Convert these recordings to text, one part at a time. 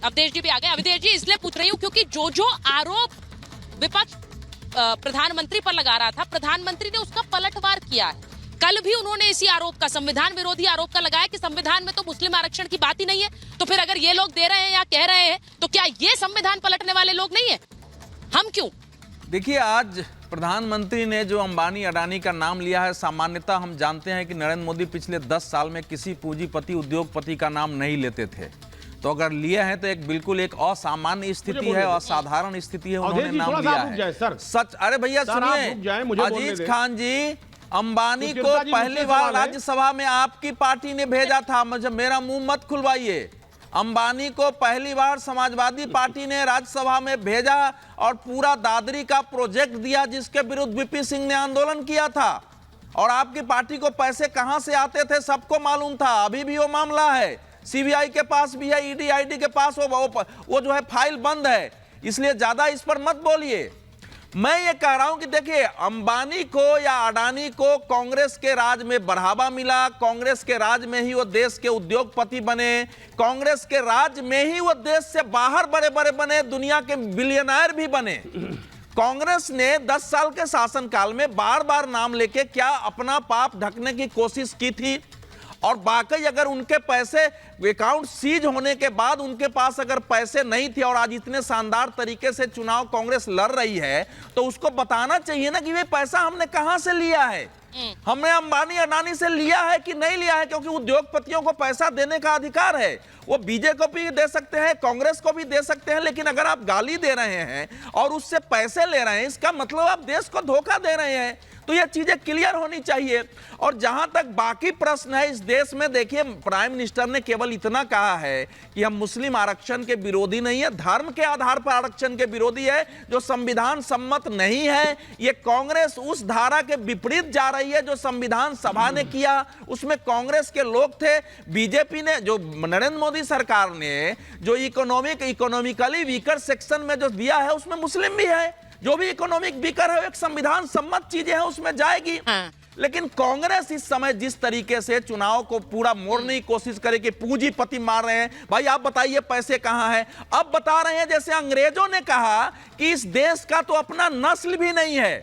अवधेश जी भी आ गए। अवधेश जी, इसलिए पूछ रही हूँ क्योंकि जो आरोप विपक्ष प्रधानमंत्री पर लगा रहा था, प्रधानमंत्री ने उसका पलटवार किया है। कल भी उन्होंने इसी आरोप का, संविधान विरोधी आरोप का लगाया कि संविधान में तो मुस्लिम आरक्षण की बात ही नहीं है। तो फिर अगर ये लोग दे रहे हैं या कह रहे हैं तो क्या ये संविधान पलटने वाले लोग नहीं है? हम क्यों? देखिए, आज प्रधानमंत्री ने जो अंबानी अडानी का नाम लिया है, सामान्यतः हम जानते हैं कि नरेंद्र मोदी पिछले 10 साल में किसी पूंजीपति उद्योगपति का नाम नहीं लेते थे। तो अगर लिए हैं तो एक बिल्कुल एक असामान्य स्थिति है, असाधारण स्थिति है, उन्होंने नाम लिया है। सच, अरे भैया सुनिए, अजीज खान जी, अंबानी को पहली बार राज्यसभा में आपकी पार्टी ने भेजा था। मुझे मेरा मुंह मत खुलवाइए। अंबानी को पहली बार समाजवादी पार्टी ने राज्यसभा में भेजा और पूरा दादरी का प्रोजेक्ट दिया, जिसके विरुद्ध वीपी सिंह ने आंदोलन किया था। और आपकी पार्टी को पैसे कहां से आते थे सबको मालूम था। अभी भी वो मामला है, सीबीआई के पास भी है, ईडी आईडी के पास वो जो है फाइल बंद है। इसलिए ज्यादा इस पर मत बोलिए। मैं ये कह रहा हूं कि देखिए, अंबानी को या अडानी को कांग्रेस के राज में बढ़ावा मिला, कांग्रेस के राज में ही वो देश के उद्योगपति बने, कांग्रेस के राज में ही वो देश से बाहर बड़े बड़े बने, दुनिया के बिलियनर भी बने। कांग्रेस ने 10 साल के शासनकाल में बार बार नाम लेके क्या अपना पाप ढकने की कोशिश की थी? और बाकी अगर उनके पैसे अकाउंट सीज होने के बाद उनके पास अगर पैसे नहीं थे और आज इतने शानदार तरीके से चुनाव कांग्रेस लड़ रही है, तो उसको बताना चाहिए ना कि ये पैसा हमने कहां से लिया है। हमने अंबानी अडानी से लिया है कि नहीं लिया है, क्योंकि उद्योगपतियों को पैसा देने का अधिकार है। वो बीजेपी को भी दे सकते हैं, कांग्रेस को भी दे सकते हैं, लेकिन अगर आप गाली दे रहे हैं और उससे पैसे ले रहे हैं, इसका मतलब आप देश को धोखा दे रहे हैं। तो ये चीजें क्लियर होनी चाहिए। और जहां तक बाकी प्रश्न है इस देश में, देखिए, प्राइम मिनिस्टर ने केवल इतना कहा है कि हम मुस्लिम आरक्षण के विरोधी नहीं है, धर्म के आधार पर आरक्षण के विरोधी है, जो संविधान सम्मत नहीं है। ये कांग्रेस उस धारा के विपरीत जा रही है जो संविधान सभा ने किया, उसमें कांग्रेस के लोग थे। बीजेपी ने, जो नरेंद्र मोदी सरकार ने जो इकोनॉमिकली वीकर सेक्शन में जो दिया है, उसमें मुस्लिम भी है। जो भी इकोनॉमिक वीकर है, एक संविधान सम्मत चीजें हैं, उसमें जाएगी। लेकिन कांग्रेस इस समय जिस तरीके से चुनाव को पूरा मोड़ने की कोशिश करे कि पूंजीपति मार रहे हैं, भाई आप बताइए पैसे कहां हैं? अब बता रहे हैं जैसे अंग्रेजों ने कहा कि इस देश का तो अपना नस्ल भी नहीं है,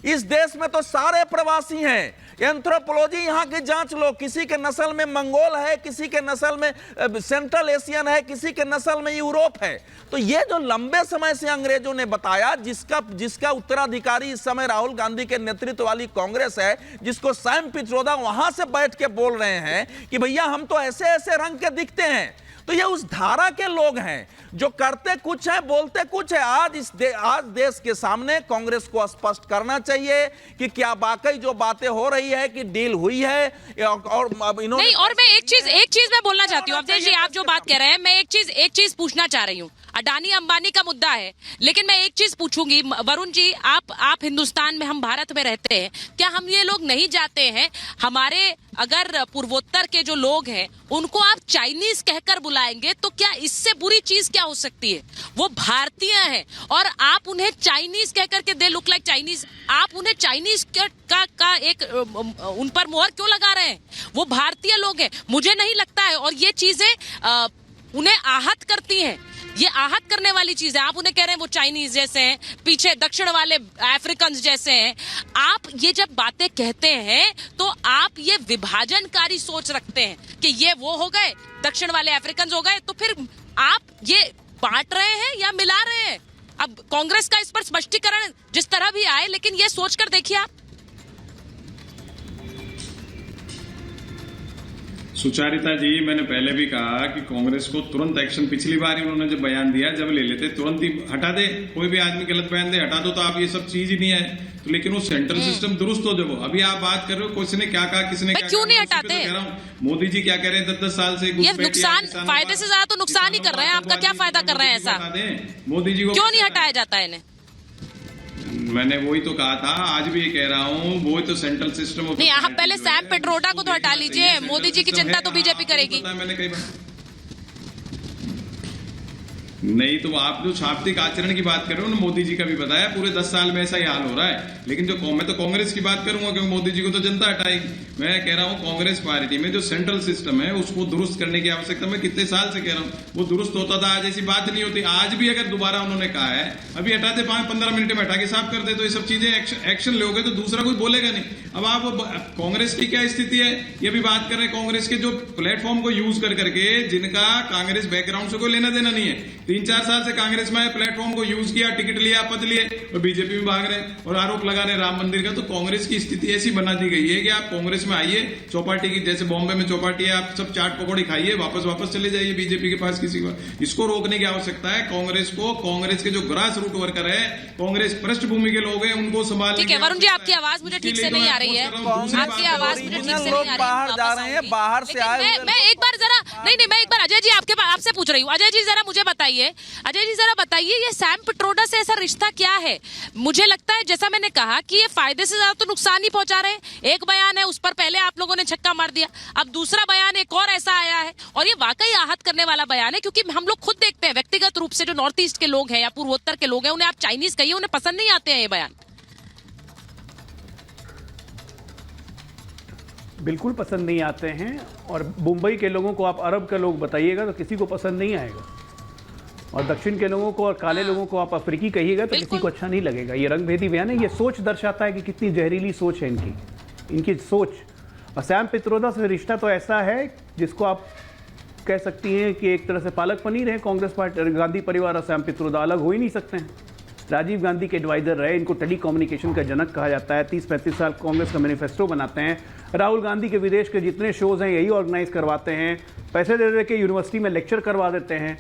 इस देश में तो सारे प्रवासी हैं। एंथ्रोपोलॉजी यहाँ की जांच लो, किसी के नस्ल में मंगोल है, किसी के नस्ल में सेंट्रल एशियन है, किसी के नस्ल में यूरोप है। तो ये जो लंबे समय से अंग्रेजों ने बताया, जिसका उत्तराधिकारी इस समय राहुल गांधी के नेतृत्व वाली कांग्रेस है, जिसको सैम पित्रोदा वहां से बैठ के बोल रहे हैं कि भैया हम तो ऐसे ऐसे रंग के दिखते हैं। तो ये उस धारा के लोग हैं जो करते कुछ है, बोलते कुछ है। आज देश के सामने कांग्रेस को स्पष्ट करना चाहिए कि क्या वाकई जो बातें हो रही है कि डील हुई है, और इन्होंने नहीं। और मैं एक चीज मैं बोलना चाहती हूँ अवधेश जी, आप जो बात कह रहे हैं, मैं एक चीज पूछना चाह रही हूँ। अडानी अंबानी का मुद्दा है, लेकिन मैं एक चीज पूछूंगी। वरुण जी, आप हिंदुस्तान में, हम भारत में रहते हैं, क्या हम ये लोग नहीं जाते हैं? हमारे अगर पूर्वोत्तर के जो लोग हैं उनको आप चाइनीज कहकर बुलाएंगे तो क्या इससे बुरी चीज क्या हो सकती है? वो भारतीय हैं और आप उन्हें चाइनीज कहकर के, दे लुक लाइक चाइनीज, आप उन्हें चाइनीज का एक उन पर मोहर क्यों लगा रहे हैं? वो भारतीय लोग हैं। मुझे नहीं लगता है, और ये चीजें उन्हें आहत करती हैं। ये आहत करने वाली चीज है। आप उन्हें कह रहे हैं वो चाइनीज जैसे हैं, पीछे दक्षिण वाले अफ्रीकन जैसे हैं। आप ये जब बातें कहते हैं तो आप ये विभाजनकारी सोच रखते हैं कि ये वो हो गए, दक्षिण वाले अफ्रीकन हो गए, तो फिर आप ये बांट रहे हैं या मिला रहे हैं? अब कांग्रेस का इस पर स्पष्टीकरण जिस तरह भी आए, लेकिन ये सोचकर देखिए आप। सुचारिता जी, मैंने पहले भी कहा कि कांग्रेस को तुरंत एक्शन, पिछली बार ही उन्होंने जब बयान दिया, जब ले लेते तुरंत ही हटा दे। कोई भी आदमी गलत बयान दे, हटा दो, तो आप ये सब चीज ही नहीं है। तो लेकिन वो सेंट्रल सिस्टम दुरुस्त हो जब, अभी आप बात कर रहे हो किसने क्या कहा, किसने क्या क्यों कहा, नहीं हटाते? तो कह रहा हूं, मोदी जी क्या कह रहे हैं 10-10 साल से, ये नुकसान, फायदे से ज्यादा तो नुकसान ही कर रहे हैं। आपका क्या फायदा कर रहे हैं ऐसा? मोदी जी को क्यों नहीं हटाया जाता है इन्हें? मैंने वही तो कहा था, आज भी ये कह रहा हूँ, वो तो सेंट्रल सिस्टम नहीं। आप पहले सैम पित्रोदा को तो हटा लीजिए, मोदी जी की चिंता तो बीजेपी करेगी। मैंने कई बार नहीं तो आप जो शाब्दिक आचरण की बात कर रहे हो ना, मोदी जी का भी बताया पूरे 10 साल में ऐसा ही हाल हो रहा है। लेकिन जो मैं तो कांग्रेस की बात करूंगा क्योंकि मोदी जी को तो जनता हटाएगी। मैं कह रहा हूं कांग्रेस पार्टी में जो सेंट्रल सिस्टम है उसको दुरुस्त करने की आवश्यकता मैं कितने साल से कह रहा हूं। वो दुरुस्त होता था, आज ऐसी बात नहीं होती। आज भी अगर दोबारा उन्होंने कहा है अभी हटा दे, 5-15 मिनट में हटा के साफ कर दे, तो ये सब चीजें एक्शन लोगे तो दूसरा कोई बोलेगा नहीं। अब आप कांग्रेस की क्या स्थिति है ये भी बात कर रहे हैं। कांग्रेस के जो प्लेटफॉर्म को यूज कर करके, जिनका कांग्रेस बैकग्राउंड से कोई लेना देना नहीं है, 3-4 साल से कांग्रेस में प्लेटफॉर्म को यूज किया, टिकट लिया, पद लिए और बीजेपी में भाग रहे हैं और आरोप लगा रहे राम मंदिर का। तो कांग्रेस की स्थिति ऐसी बना दी गई है कि आप कांग्रेस में आइए, चौपाटी की जैसे बॉम्बे में चौपाटी है, आप सब चाट पकौड़ी खाइए, वापस चले जाइए बीजेपी के पास किसी को। इसको रोकने की आवश्यकता है कांग्रेस को। कांग्रेस के जो ग्रास रूट वर्कर है, कांग्रेस पृष्ठभूमि के लोग हैं, उनको संभाल। ठीक है वरुण जी, आपकी आवाज मुझे ठीक से नहीं आ रही है। आपकी आवाज मुझे ठीक से नहीं आ रही है। बाहर जा रहे हैं, बाहर से आए। मैं एक बार जरा नहीं मैं एक बार अजय जी आपसे पूछ रही हूँ। अजय जी जरा मुझे बताइए, ये सैम पिट्रोडा से ऐसा रिश्ता क्या है? मुझे लगता है जैसा मैंने कहा कि ये फायदे से ज्यादा तो नुकसान ही पहुंचा रहे हैं। एक बयान है, उस पर पहले आप लोगों ने छक्का मार दिया, अब दूसरा बयान एक और ऐसा आया है और ये वाकई आहत करने वाला बयान है, क्योंकि हम लोग खुद देखते हैं व्यक्तिगत रूप से जो नॉर्थ ईस्ट के लोग हैं या पूर्वोत्तर के लोग हैं, उन्हें आप चाइनीज कहिए, उन्हें पसंद नहीं आते हैं ये बयान। बिल्कुल पसंद नहीं आते हैं, और मुंबई के लोगों को आप अरब का लोग बताइएगा तो किसी को पसंद नहीं आएगा, और दक्षिण के लोगों को और काले लोगों को आप अफ्रीकी कहिएगा तो किसी को अच्छा नहीं लगेगा। ये रंगभेदी बयान है, ये सोच दर्शाता है कि कितनी जहरीली सोच है इनकी सोच। और सैम पित्रोदा से रिश्ता तो ऐसा है जिसको आप कह सकती हैं कि एक तरह से पालक पनीर है। कांग्रेस पार्टी, गांधी परिवार और सैम पित्रोदा अलग हो ही नहीं सकते हैं। राजीव गांधी के एडवाइजर रहे, इनको टेली कम्युनिकेशन का जनक कहा जाता है। 30-35 साल कांग्रेस का मैनिफेस्टो बनाते हैं। राहुल गांधी के विदेश के जितने शोज हैं यही ऑर्गेनाइज करवाते हैं, पैसे दे दे के यूनिवर्सिटी में लेक्चर करवा देते हैं।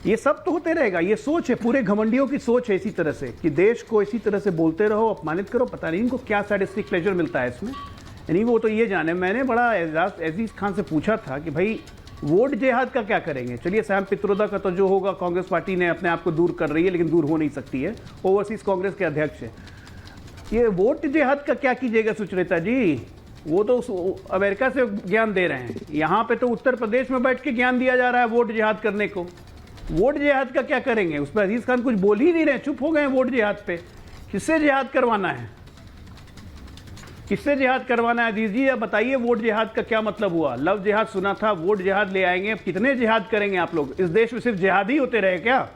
ये सब तो होते रहेगा। ये सोच है, पूरे घमंडियों की सोच है इसी तरह से कि देश को इसी तरह से बोलते रहो, अपमानित करो। पता नहीं इनको क्या सैडिस्टिक प्लेजर मिलता है इसमें, यानी वो तो ये जाने। मैंने बड़ा अजीज खान से पूछा था कि भाई वोट जिहाद का क्या करेंगे। चलिए सैम पित्रोदा का तो जो होगा, कांग्रेस पार्टी ने अपने आप को दूर कर रही है, लेकिन दूर हो नहीं सकती है, ओवरसीज कांग्रेस के अध्यक्ष है। ये वोट जिहाद का क्या कीजिएगा सुचरिता जी? वो तो अमेरिका से ज्ञान दे रहे हैं, यहाँ पे तो उत्तर प्रदेश में बैठ के ज्ञान दिया जा रहा है वोट जिहाद करने को। वोट जिहाद का क्या करेंगे? उस पर अजीज खान कुछ बोल ही नहीं रहे, चुप हो गए वोट जिहाद पे। किससे जिहाद करवाना है, किससे जिहाद करवाना है अजीज जी? अब बताइए वोट जिहाद का क्या मतलब हुआ? लव जिहाद सुना था, वोट जिहाद ले आएंगे। अब कितने जिहाद करेंगे आप लोग? इस देश में सिर्फ जिहाद ही होते रहे क्या?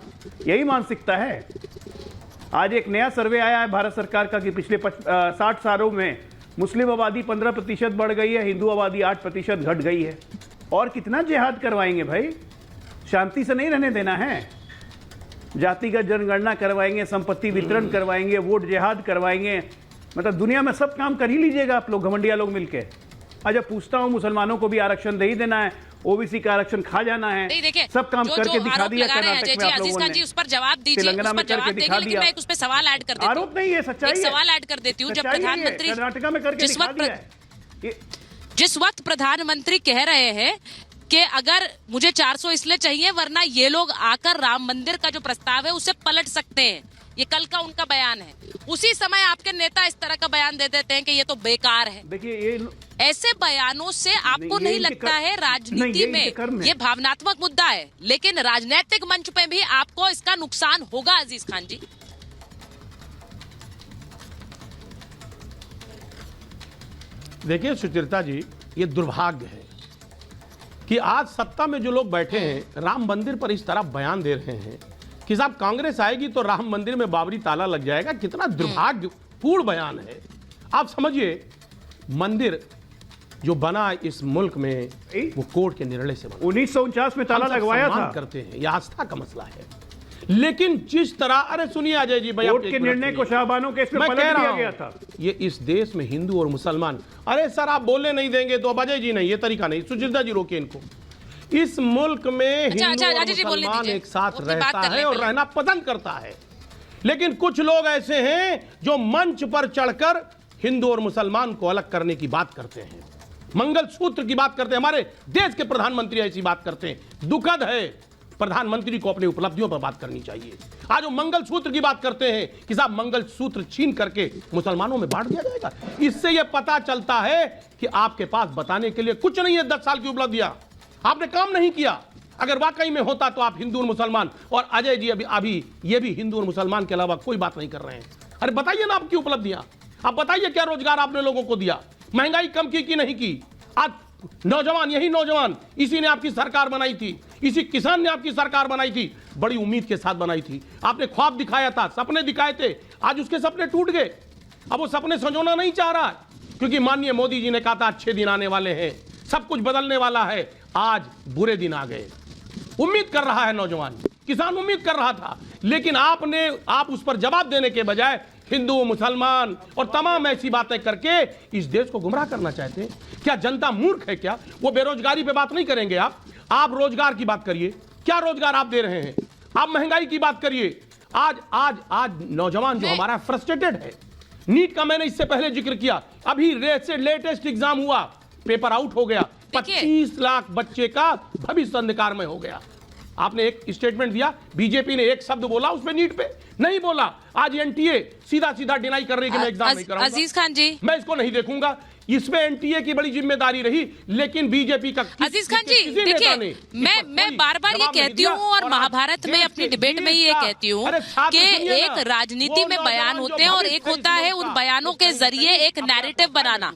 यही मानसिकता है। आज एक नया सर्वे आया है भारत सरकार का कि पिछले 60 सालों में मुस्लिम आबादी 15% बढ़ गई है, हिंदू आबादी 8% घट गई है। और कितना जिहाद करवाएंगे भाई? शांति से नहीं रहने देना है। जातिगत जनगणना करवाएंगे, संपत्ति वितरण करवाएंगे, वोट जिहाद करवाएंगे। मतलब दुनिया में सब काम कर ही लीजिएगा आप लोग, घमंडिया लोग मिलके। आज पूछता हूं, मुसलमानों को भी आरक्षण दे ही देना है, ओबीसी का आरक्षण खा जाना है, सब काम करके दिखा दिया कर्नाटक में आप लोगों ने। उस पर जवाब दीजिए, तेलंगाना में करके दिखा दिया। मैं उस पर सवाल ऐड कर देती हूं। आरोप नहीं है, सच्चाई है। सवाल ऐड कर देती हूँ। जब प्रधानमंत्री कर्नाटका में करके दिखा दिया है। जिस वक्त प्रधानमंत्री कह रहे हैं कि अगर मुझे 400 इसलिए चाहिए वरना ये लोग आकर राम मंदिर का जो प्रस्ताव है उसे पलट सकते हैं, ये कल का उनका बयान है, उसी समय आपके नेता इस तरह का बयान दे देते हैं कि ये तो बेकार है। देखिए ऐसे बयानों से आपको नहीं लगता है राजनीति में ये भावनात्मक मुद्दा है, लेकिन राजनीतिक मंच पे भी आपको इसका नुकसान होगा अजीज खान जी? देखिए सुचरिता जी, ये दुर्भाग्य है कि आज सत्ता में जो लोग बैठे हैं राम मंदिर पर इस तरह बयान दे रहे हैं कि साहब कांग्रेस आएगी तो राम मंदिर में बाबरी ताला लग जाएगा। कितना दुर्भाग्यपूर्ण बयान है। आप समझिए, मंदिर जो बना इस मुल्क में वो कोर्ट के निर्णय से बना। 1949 में ताला लगवाया था। करते हैं, यह आस्था का मसला है। लेकिन जिस तरह, अरे सुनिए अजय जी, कोर्ट के निर्णय को शाहबानों के इसमें पलट दिया गया था। ये इस देश में हिंदू और मुसलमान, अरे सर आप बोलने नहीं देंगे तो अब अजय जी नहीं, ये तरीका नहीं। सुचरिता जी रोके इनको। इस मुल्क में हिंदू और मुसलमान एक साथ रहता है और रहना पसंद करता है, लेकिन कुछ लोग ऐसे हैं जो मंच पर चढ़कर हिंदू और मुसलमान को अलग करने की बात करते हैं, मंगलसूत्र की बात करते हैं। हमारे देश के प्रधानमंत्री ऐसी बात करते हैं। दुखद है, प्रधानमंत्री को अपनी उपलब्धियों पर बात करनी चाहिए। आज वो मंगलसूत्र की बात करते हैं कि साहब मंगलसूत्र छीन करके मुसलमानों में बांट दिया जाएगा। इससे यह पता चलता है कि आपके पास बताने के लिए कुछ नहीं है। 10 साल की उपलब्धियां आपने काम नहीं किया। अगर वाकई में होता तो आप हिंदू और मुसलमान, और अजय जी अभी ये भी हिंदू और मुसलमान के अलावा कोई बात नहीं कर रहे हैं। अरे बताइए ना आपकी उपलब्धियां, आप बताइए क्या रोजगार आपने लोगों को दिया, महंगाई कम की कि नहीं की। आज नौजवान, यही नौजवान, इसी ने आपकी सरकार बनाई थी, इसी किसान ने आपकी सरकार बनाई थी, बड़ी उम्मीद के साथ बनाई थी। आपने ख्वाब दिखाया था, सपने दिखाए थे, आज उसके सपने टूट गए। अब वो सपने संजोना नहीं चाह रहा है, क्योंकि माननीय मोदी जी ने कहा था अच्छे दिन आने वाले हैं, सब कुछ बदलने वाला है। आज बुरे दिन आ गए। उम्मीद कर रहा है नौजवान, किसान उम्मीद कर रहा था, लेकिन आप उस पर जवाब देने के बजाय हिंदू, मुसलमान और तमाम ऐसी बातें करके इस देश को गुमराह करना चाहते हैं। क्या जनता मूर्ख है क्या? वो बेरोजगारी पे बात नहीं करेंगे आप रोजगार की बात करिए, क्या रोजगार आप दे रहे हैं? आप महंगाई की बात करिए। आज नौजवान जो हमारा फ्रस्ट्रेटेड है। नीट का मैंने इससे पहले जिक्र किया, अभी लेटेस्ट एग्जाम हुआ, पेपर आउट हो गया, 25 लाख बच्चे का भविष्य अंधकार में हो गया। आपने एक स्टेटमेंट दिया, बीजेपी ने एक शब्द बोला उसमें नीट पे नहीं बोला। आज एनटीए सीधा डिनाई कर रही कि मैं एग्जाम नहीं कराऊंगा। अजीज खान जी, मैं इसको नहीं देखूंगा, इसमें एनटीए की बड़ी जिम्मेदारी रही, लेकिन बीजेपी का अजीज खान जी देखिए, मैं बार बार ये कहती हूँ और महाभारत में अपनी डिबेट में ये कहती हूँ कि एक राजनीति में बयान होते हैं और एक होता है उन बयानों के जरिए एक नैरेटिव बनाना।